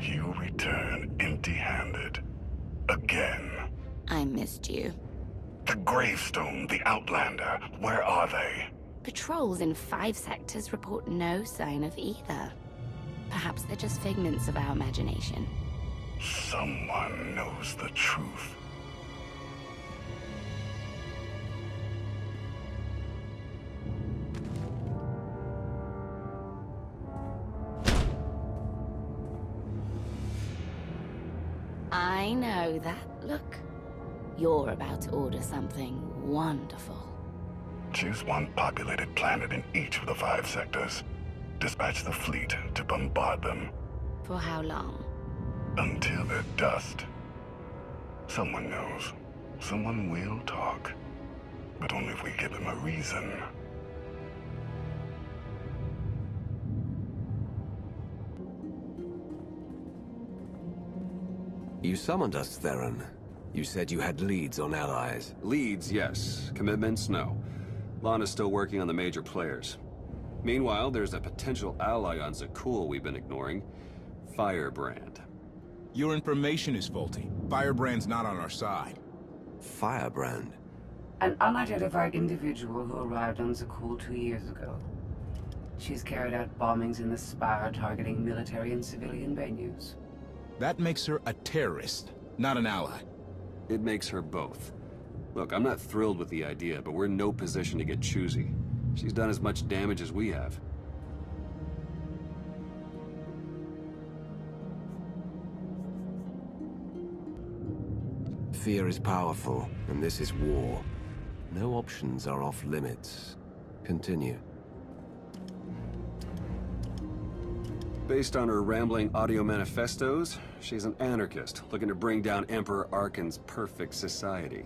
You return empty-handed. Again. I missed you. The Gravestone, the Outlander, where are they? Patrols in 5 sectors report no sign of either. Perhaps they're just figments of our imagination. Someone knows the truth. I know that look. You're about to order something wonderful. Choose one populated planet in each of the 5 sectors. Dispatch the fleet to bombard them. For how long? Until they're dust. Someone knows. Someone will talk. But only if we give them a reason. You summoned us, Theron. You said you had leads on allies. Leads, yes. Commitments, no. Lana's still working on the major players. Meanwhile, there's a potential ally on Zakuul we've been ignoring. Firebrand. Your information is faulty. Firebrand's not on our side. Firebrand? An unidentified individual who arrived on Zakuul 2 years ago. She's carried out bombings in the Spire targeting military and civilian venues. That makes her a terrorist, not an ally. It makes her both. Look, I'm not thrilled with the idea, but we're in no position to get choosy. She's done as much damage as we have. Fear is powerful, and this is war. No options are off limits. Continue. Based on her rambling audio manifestos, she's an anarchist looking to bring down Emperor Arkan's perfect society.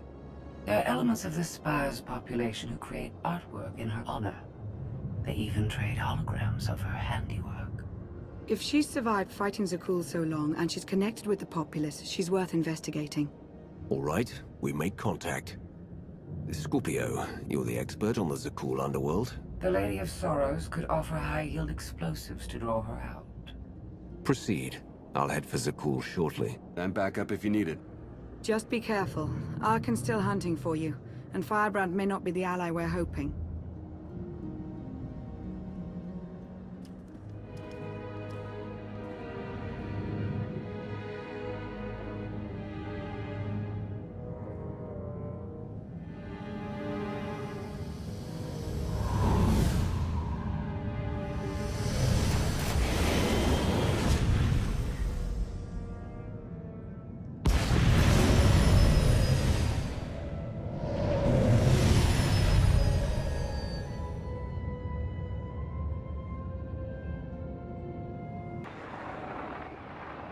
There are elements of the Spire's population who create artwork in her honor. They even trade holograms of her handiwork. If she's survived fighting Zakuul so long and she's connected with the populace, she's worth investigating. All right, we make contact. Scorpio, you're the expert on the Zakuul underworld. The Lady of Sorrows could offer high-yield explosives to draw her out. Proceed. I'll head for Zakuul shortly. I'm back up if you need it. Just be careful. Arkan's still hunting for you, and Firebrand may not be the ally we're hoping.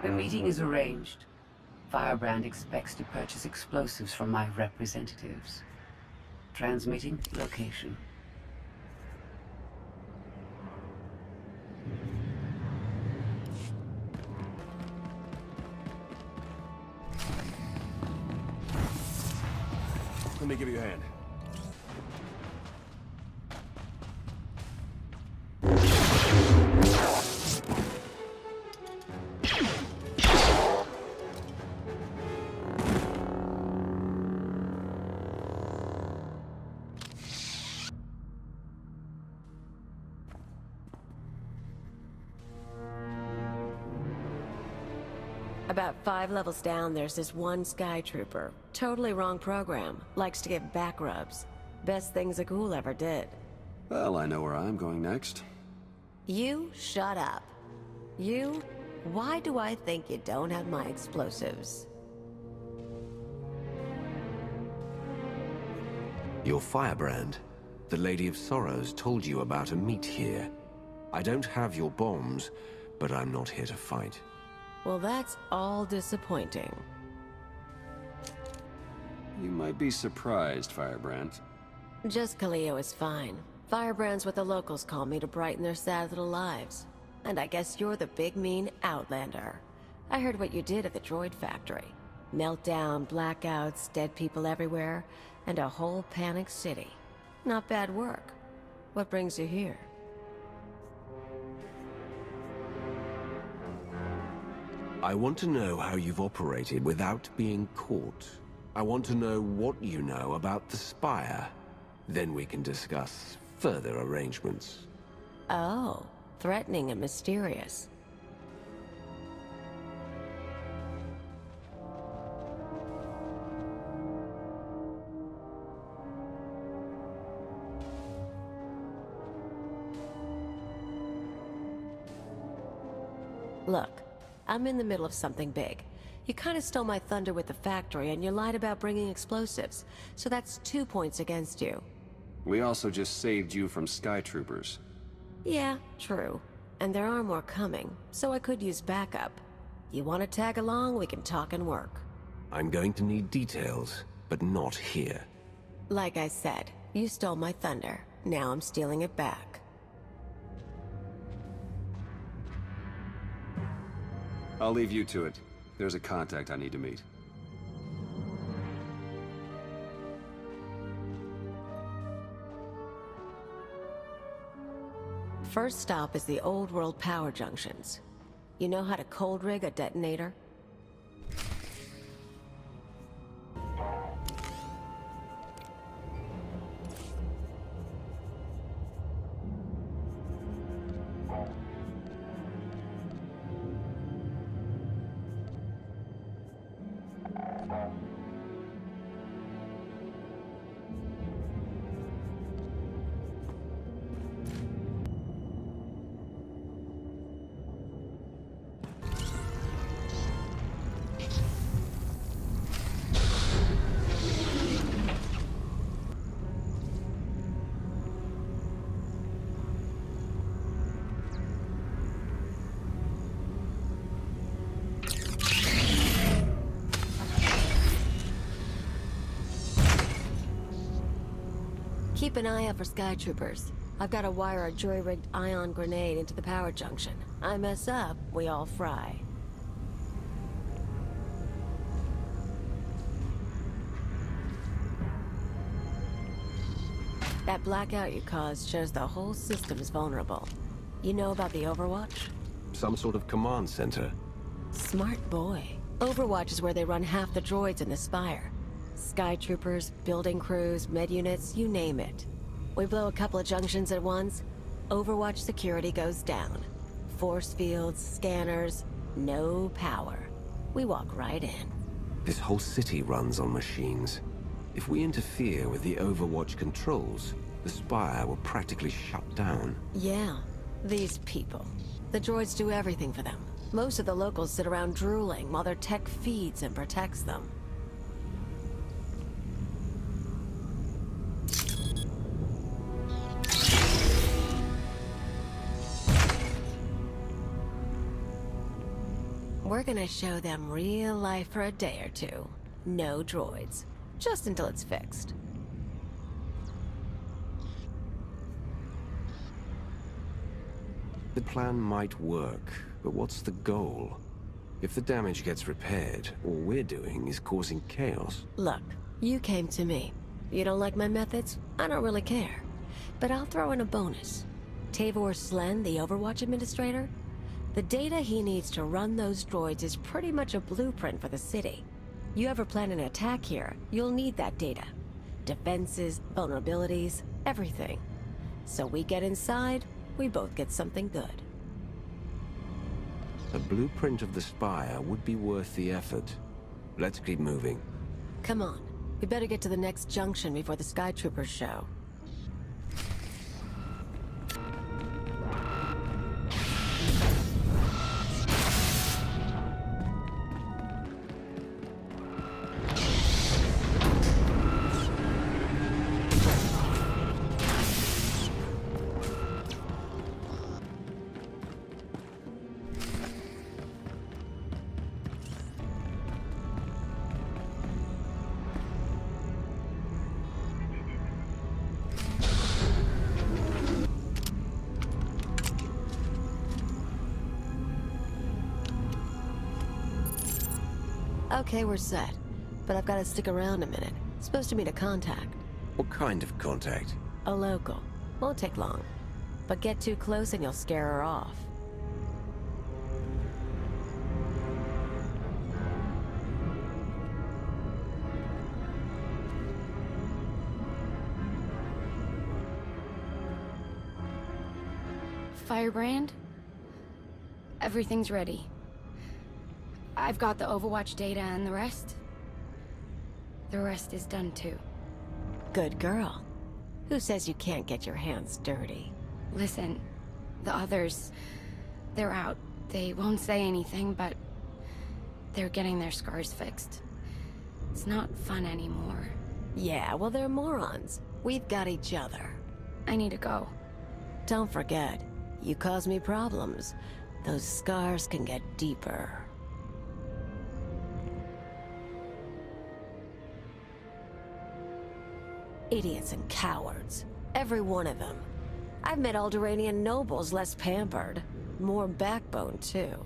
The meeting is arranged. Firebrand expects to purchase explosives from my representatives. Transmitting location. Let me give you a hand. About 5 levels down, there's this one Sky Trooper. Totally wrong program. Likes to give back rubs. Best thing Zakuul ever did. Well, I know where I'm going next. You shut up. You? Why do I think you don't have my explosives? You're Firebrand. The Lady of Sorrows told you about a meet here. I don't have your bombs, but I'm not here to fight. Well, that's all disappointing. You might be surprised, Firebrand. Just Kaleo is fine. Firebrand's what the locals call me to brighten their sad little lives. And I guess you're the big mean Outlander. I heard what you did at the droid factory. Meltdown, blackouts, dead people everywhere, and a whole panicked city. Not bad work. What brings you here? I want to know how you've operated without being caught. I want to know what you know about the Spire. Then we can discuss further arrangements. Oh, threatening and mysterious. Look, I'm in the middle of something big. You kind of stole my thunder with the factory, and you lied about bringing explosives. So that's 2 points against you. We also just saved you from Sky Troopers. Yeah, true. And there are more coming, so I could use backup. You want to tag along, we can talk and work. I'm going to need details, but not here. Like I said, you stole my thunder. Now I'm stealing it back. I'll leave you to it. There's a contact I need to meet. First stop is the old world power junctions. You know how to cold rig a detonator? Keep an eye out for Sky Troopers. I've got to wire a jury-rigged ion grenade into the power junction. I mess up, we all fry. That blackout you caused shows the whole system's vulnerable. You know about the Overwatch? Some sort of command center. Smart boy. Overwatch is where they run half the droids in the Spire. Sky Troopers, building crews, med units, you name it. We blow a couple of junctions at once, Overwatch security goes down. Force fields, scanners, no power. We walk right in. This whole city runs on machines. If we interfere with the Overwatch controls, the Spire will practically shut down. Yeah, these people. The droids do everything for them. Most of the locals sit around drooling while their tech feeds and protects them. We're gonna show them real life for a day or two. No droids. Just until it's fixed. The plan might work, but what's the goal? If the damage gets repaired, all we're doing is causing chaos. Look, you came to me. You don't like my methods? I don't really care. But I'll throw in a bonus. Tavor Slen, the Overwatch administrator? The data he needs to run those droids is pretty much a blueprint for the city. You ever plan an attack here, you'll need that data. Defenses, vulnerabilities, everything. So we get inside, we both get something good. A blueprint of the Spire would be worth the effort. Let's keep moving. Come on, we better get to the next junction before the Sky Troopers show. Okay, we're set. But I've got to stick around a minute. Supposed to meet a contact. What kind of contact? A local. Won't take long. But get too close and you'll scare her off. Firebrand? Everything's ready. I've got the Overwatch data and the rest. The rest is done too. Good girl. Who says you can't get your hands dirty? Listen, the others, they're out. They won't say anything, but they're getting their scars fixed. It's not fun anymore. Yeah, well, they're morons. We've got each other. I need to go. Don't forget, you cause me problems. Those scars can get deeper. Idiots and cowards. Every one of them. I've met Alderaanian nobles less pampered. More backbone, too.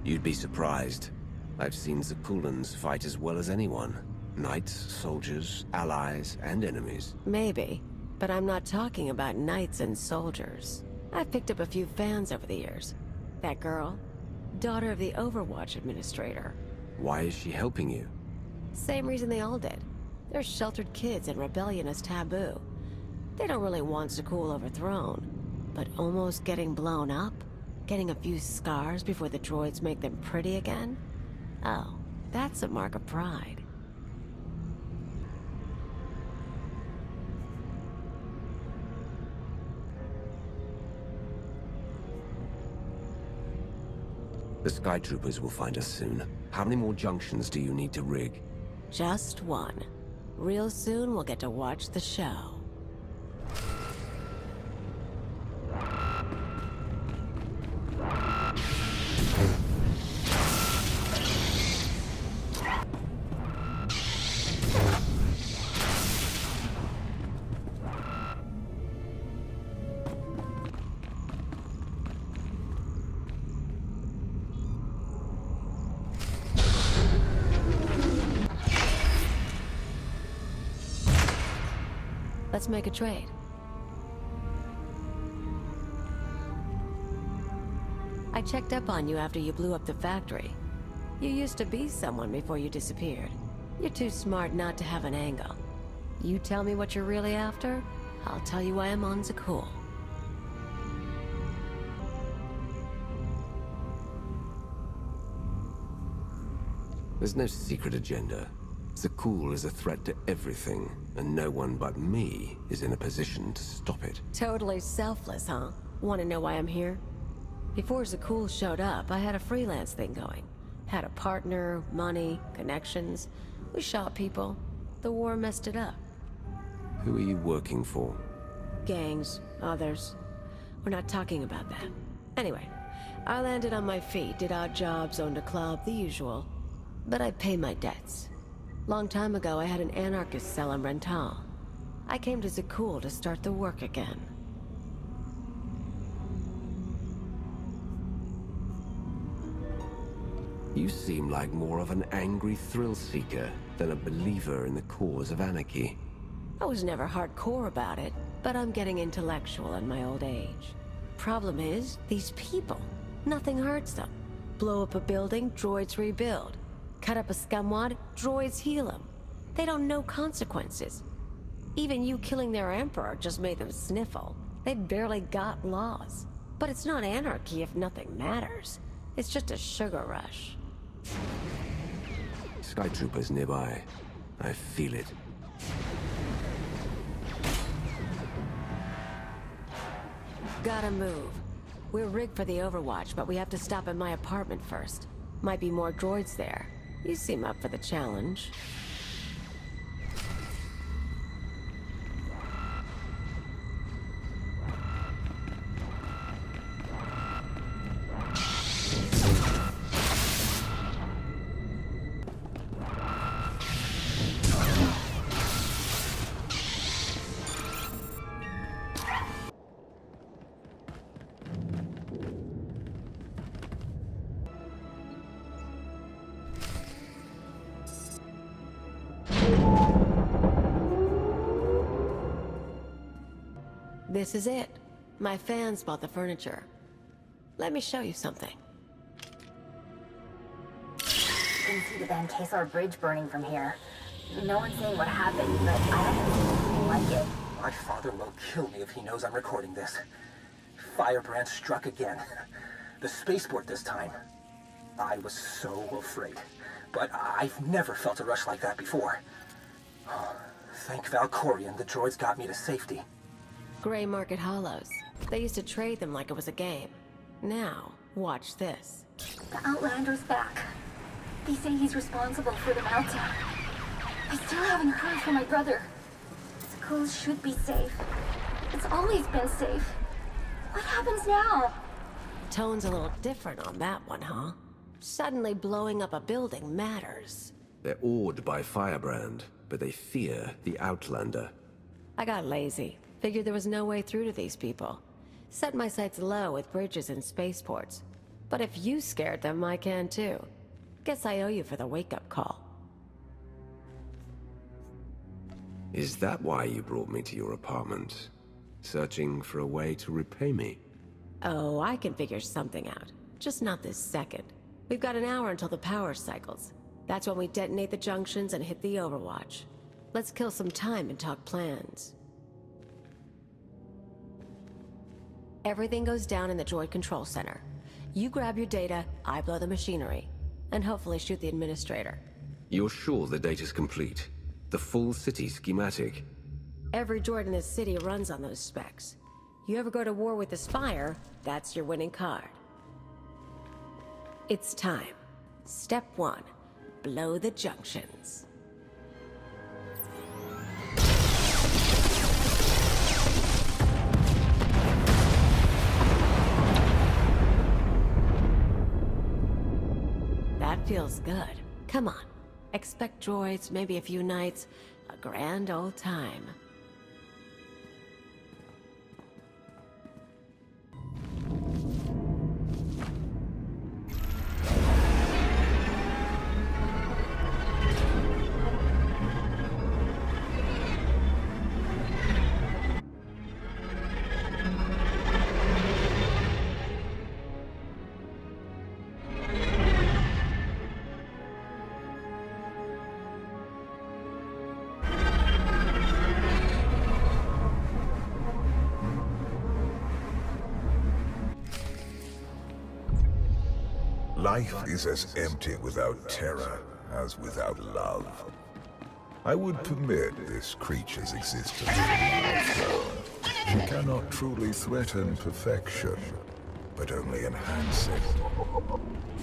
You'd be surprised. I've seen Zakuulans fight as well as anyone. Knights, soldiers, allies, and enemies. Maybe, but I'm not talking about knights and soldiers. I've picked up a few fans over the years. That girl, daughter of the Overwatch administrator. Why is she helping you? Same reason they all did. They're sheltered kids and rebellion is taboo. They don't really want Zakuul overthrown, but almost getting blown up? Getting a few scars before the droids make them pretty again? Oh, that's a mark of pride. The Sky Troopers will find us soon. How many more junctions do you need to rig? Just one. Real soon we'll get to watch the show. Let's make a trade. I checked up on you after you blew up the factory. You used to be someone before you disappeared. You're too smart not to have an angle. You tell me what you're really after, I'll tell you I am on Zakuul. There's no secret agenda. Zakuul is a threat to everything, and no one but me is in a position to stop it. Totally selfless, huh? Want to know why I'm here? Before Zakuul showed up, I had a freelance thing going. Had a partner, money, connections. We shot people. The war messed it up. Who are you working for? Gangs, others. We're not talking about that. Anyway, I landed on my feet, did odd jobs, owned a club, the usual. But I pay my debts. Long time ago, I had an anarchist cell in Rental. I came to Zakuul to start the work again. You seem like more of an angry thrill-seeker than a believer in the cause of anarchy. I was never hardcore about it, but I'm getting intellectual in my old age. Problem is, these people. Nothing hurts them. Blow up a building, droids rebuild. Cut up a scumwad, droids heal them. They don't know consequences. Even you killing their emperor just made them sniffle. They barely got laws. But it's not anarchy if nothing matters. It's just a sugar rush. Sky Troopers nearby. I feel it. Gotta move. We're rigged for the Overwatch, but we have to stop at my apartment first. Might be more droids there. You seem up for the challenge. This is it. My fans bought the furniture. Let me show you something. You can see the Van Kesar Bridge burning from here. No one's saying what happened, but I haven't seen anything like it. My father will kill me if he knows I'm recording this. Firebrand struck again. The spaceport this time. I was so afraid. But I've never felt a rush like that before. Oh, thank Valkorion, the droids got me to safety. Gray Market Hollows. They used to trade them like it was a game. Now, watch this. The Outlander's back. They say he's responsible for the meltdown. I still haven't heard from my brother. Zakuul should be safe. It's always been safe. What happens now? Tone's a little different on that one, huh? Suddenly blowing up a building matters. They're awed by Firebrand, but they fear the Outlander. I got lazy. Figured there was no way through to these people. Set my sights low with bridges and spaceports. But if you scared them, I can too. Guess I owe you for the wake-up call. Is that why you brought me to your apartment? Searching for a way to repay me? Oh, I can figure something out. Just not this second. We've got an hour until the power cycles. That's when we detonate the junctions and hit the Overwatch. Let's kill some time and talk plans. Everything goes down in the droid control center. You grab your data, I blow the machinery. And hopefully shoot the administrator. You're sure the data's complete? The full city schematic? Every droid in this city runs on those specs. You ever go to war with the Spire, that's your winning card. It's time. Step 1. Blow the junctions. That feels good. Come on. Expect droids, maybe a few nights. A grand old time. Life is as empty without terror as without love. I would permit this creature's existence. She cannot truly threaten perfection, but only enhance it.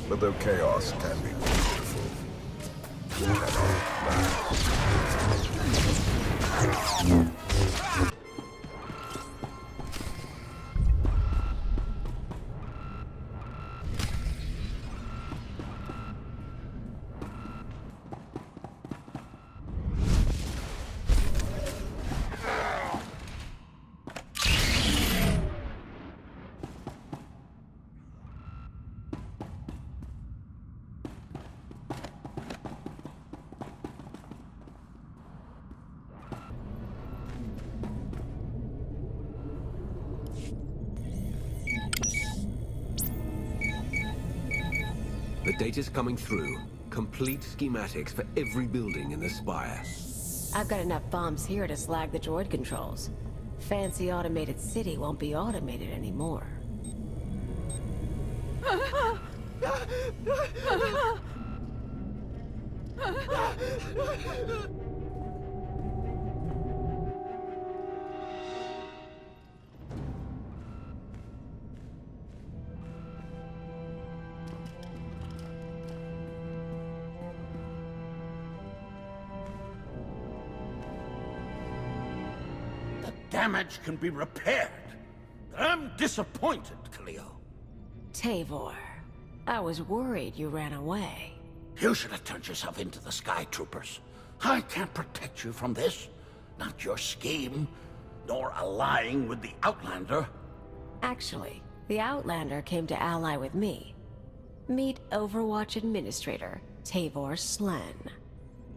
But though chaos can be beautiful, it cannot last. The data's coming through. Complete schematics for every building in the Spire. I've got enough bombs here to slag the droid controls. Fancy automated city won't be automated anymore. Damage can be repaired. I'm disappointed, Cleo. Tavor, I was worried you ran away. You should have turned yourself into the Sky Troopers. I can't protect you from this. Not your scheme, nor allying with the Outlander. Actually, the Outlander came to ally with me. Meet Overwatch Administrator, Tavor Slen.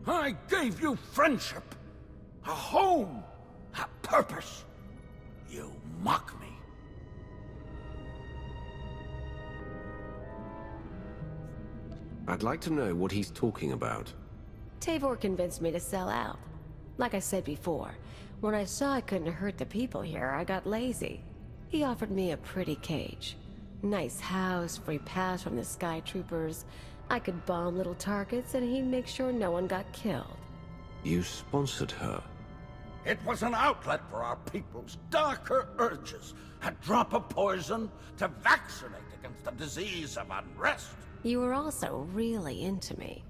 I gave you friendship, a home, a purpose. You mock me. I'd like to know what he's talking about. Tavor convinced me to sell out. Like I said before, when I saw I couldn't hurt the people here, I got lazy. He offered me a pretty cage. Nice house, free pass from the Sky Troopers. I could bomb little targets and he'd make sure no one got killed. You sponsored her? It was an outlet for our people's darker urges. A drop of poison to vaccinate against the disease of unrest. You were also really into me.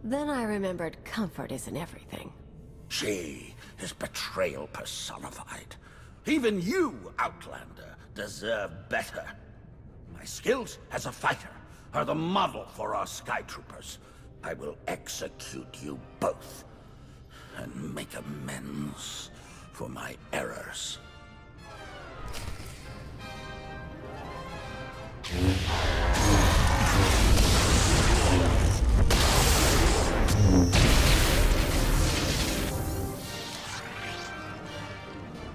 Then I remembered comfort isn't everything. She is betrayal personified. Even you, Outlander, deserve better. My skills as a fighter are the model for our Sky Troopers. I will execute you both and make amends for my errors.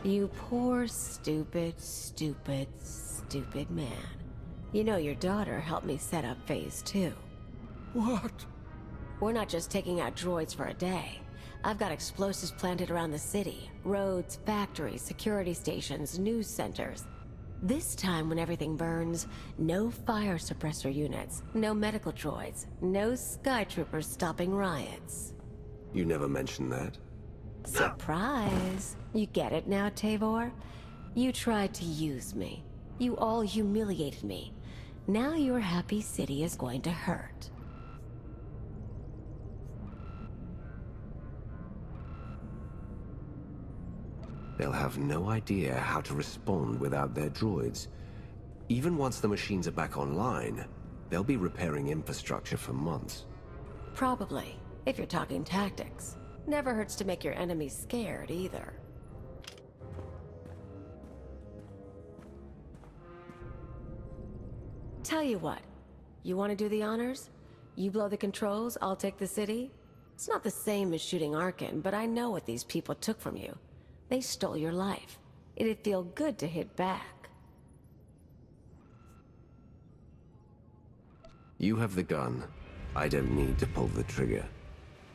You poor, stupid, stupid, stupid man. You know your daughter helped me set up Phase 2. What? We're not just taking out droids for a day. I've got explosives planted around the city. Roads, factories, security stations, news centers. This time when everything burns, no fire suppressor units, no medical droids, no Sky Troopers stopping riots. You never mentioned that. Surprise! You get it now, Tavor? You tried to use me. You all humiliated me. Now your happy city is going to hurt. They'll have no idea how to respond without their droids. Even once the machines are back online, they'll be repairing infrastructure for months. Probably, if you're talking tactics. Never hurts to make your enemies scared, either. Tell you what, you want to do the honors? You blow the controls, I'll take the city? It's not the same as shooting Arkin, but I know what these people took from you. They stole your life. It'd feel good to hit back. You have the gun. I don't need to pull the trigger.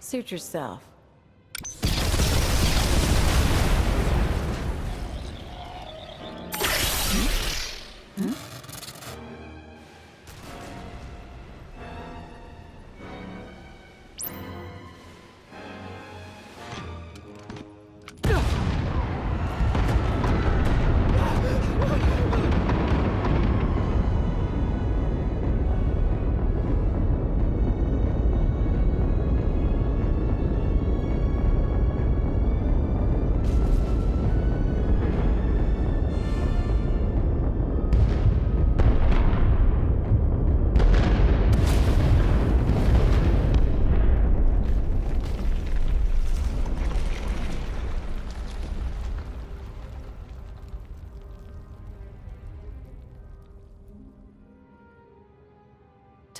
Suit yourself.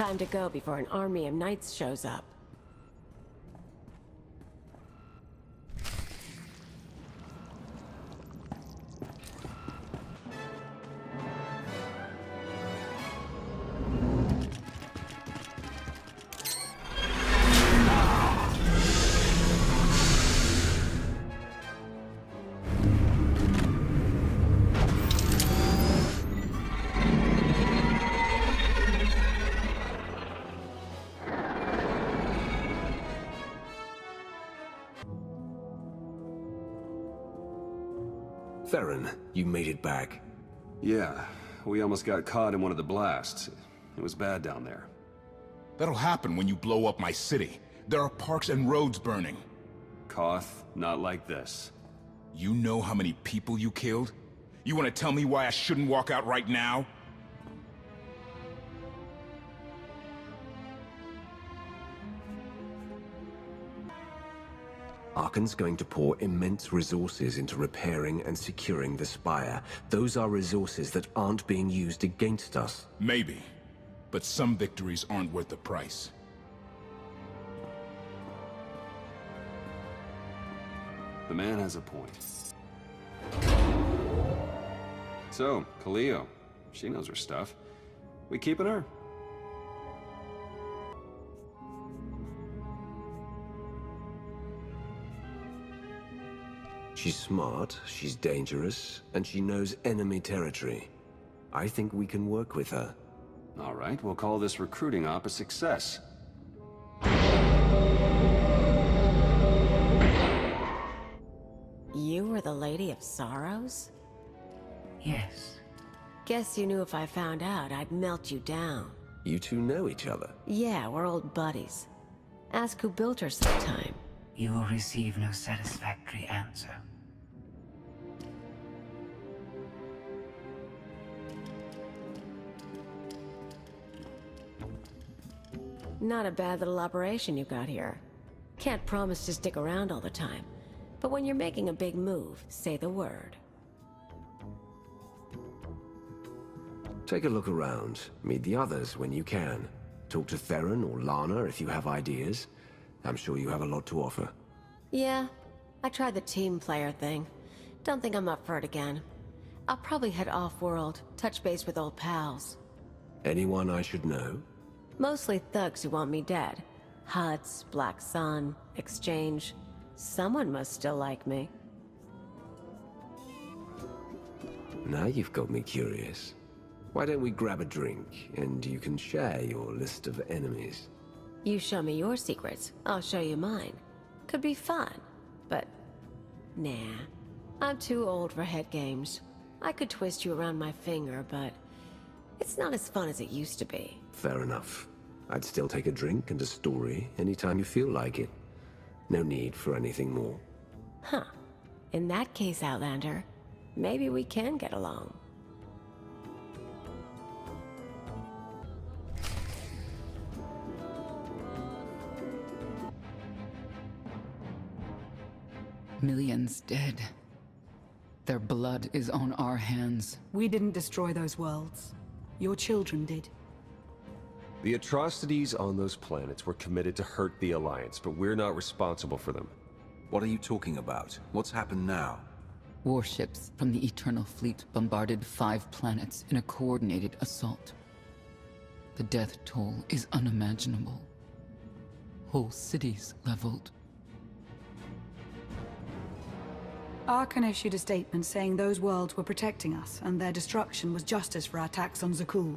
Time to go before an army of knights shows up. Theron, you made it back. Yeah, we almost got caught in one of the blasts. It was bad down there. That'll happen when you blow up my city. There are parks and roads burning. KOTFE, not like this. You know how many people you killed? You want to tell me why I shouldn't walk out right now? Arkan's going to pour immense resources into repairing and securing the Spire. Those are resources that aren't being used against us. Maybe. But some victories aren't worth the price. The man has a point. So, Kaleo. She knows her stuff. We keeping her? She's smart, she's dangerous, and she knows enemy territory. I think we can work with her. All right, we'll call this recruiting op a success. You were the Lady of Sorrows? Yes. Guess you knew if I found out, I'd melt you down. You two know each other? Yeah, we're old buddies. Ask who built her sometime. You will receive no satisfactory answer. Not a bad little operation you got here. Can't promise to stick around all the time, but when you're making a big move, say the word. Take a look around. Meet the others when you can. Talk to Theron or Lana if you have ideas. I'm sure you have a lot to offer. Yeah, I tried the team player thing. Don't think I'm up for it again. I'll probably head off-world, touch base with old pals. Anyone I should know? Mostly thugs who want me dead. Huts, Black Sun, Exchange. Someone must still like me. Now you've got me curious. Why don't we grab a drink, and you can share your list of enemies? You show me your secrets, I'll show you mine. Could be fun, but... nah. I'm too old for head games. I could twist you around my finger, but... it's not as fun as it used to be. Fair enough. I'd still take a drink and a story anytime you feel like it. No need for anything more. Huh. In that case, Outlander, maybe we can get along. Millions dead. Their blood is on our hands. We didn't destroy those worlds. Your children did. The atrocities on those planets were committed to hurt the Alliance, but we're not responsible for them. What are you talking about? What's happened now? Warships from the Eternal Fleet bombarded 5 planets in a coordinated assault. The death toll is unimaginable. Whole cities leveled. Arkan issued a statement saying those worlds were protecting us, and their destruction was justice for our attacks on Zakuul.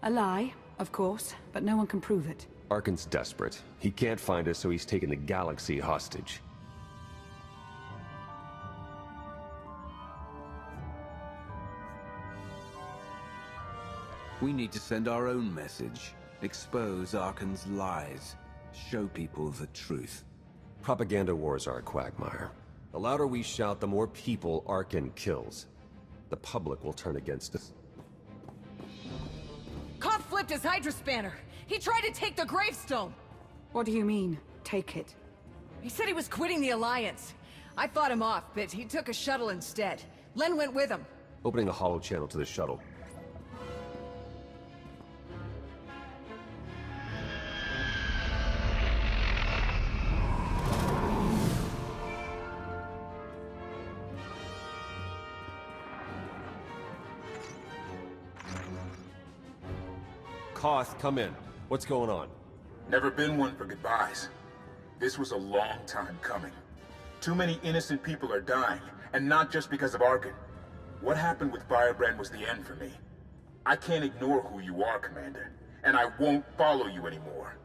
A lie, of course, but no one can prove it. Arkan's desperate. He can't find us, so he's taken the galaxy hostage. We need to send our own message. Expose Arkan's lies. Show people the truth. Propaganda wars are a quagmire. The louder we shout, the more people Arkan kills. The public will turn against us. KOTFE flipped his Hydra spanner. He tried to take the gravestone. What do you mean, take it? He said he was quitting the Alliance. I fought him off, but he took a shuttle instead. Len went with him. Opening a hollow channel to the shuttle. KOTFE, come in. What's going on? Never been one for goodbyes. This was a long time coming. Too many innocent people are dying, and not just because of Arkan. What happened with Firebrand was the end for me. I can't ignore who you are, Commander, and I won't follow you anymore.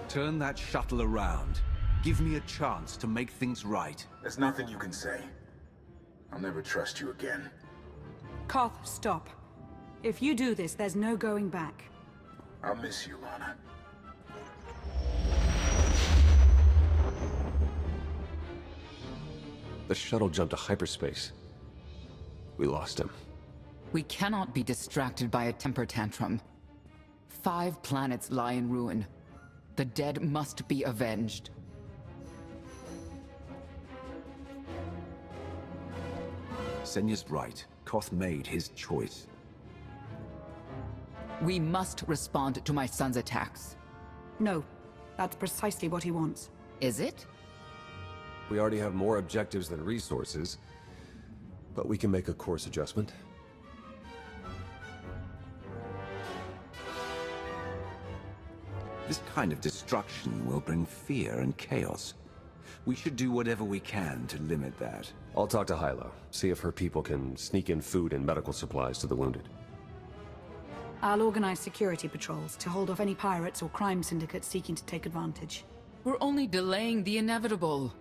Turn that shuttle around. Give me a chance to make things right. There's nothing you can say. I'll never trust you again. KOTFE, stop. If you do this, there's no going back. I'll miss you, Lana. The shuttle jumped to hyperspace. We lost him. We cannot be distracted by a temper tantrum. 5 planets lie in ruin. The dead must be avenged. Senya's right. KOTFE made his choice. We must respond to my son's attacks. No, that's precisely what he wants. Is it? We already have more objectives than resources, but we can make a course adjustment. This kind of destruction will bring fear and chaos. We should do whatever we can to limit that. I'll talk to Hylo, see if her people can sneak in food and medical supplies to the wounded. I'll organize security patrols to hold off any pirates or crime syndicates seeking to take advantage. We're only delaying the inevitable.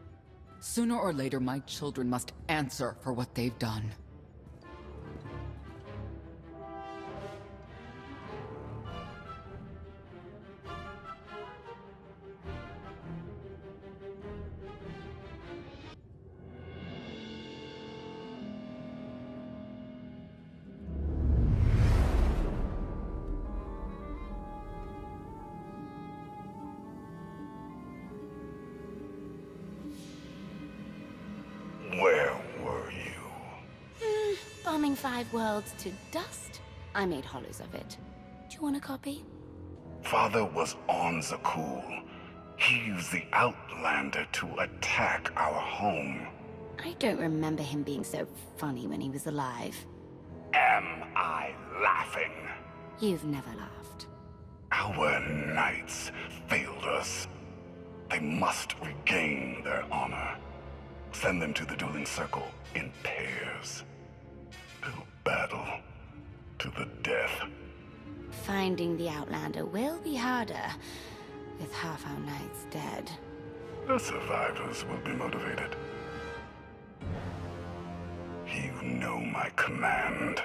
Sooner or later, my children must answer for what they've done. Where were you? Bombing 5 worlds to dust. I made hollows of it. Do you want a copy? Father was on Zakuul. He used the Outlander to attack our home. I don't remember him being so funny when he was alive. Am I laughing? You've never laughed. Our knights failed us. They must regain their honor. Send them to the dueling circle in pairs. They'll battle to the death. Finding the Outlander will be harder, with half our knights dead. The survivors will be motivated. You know my command.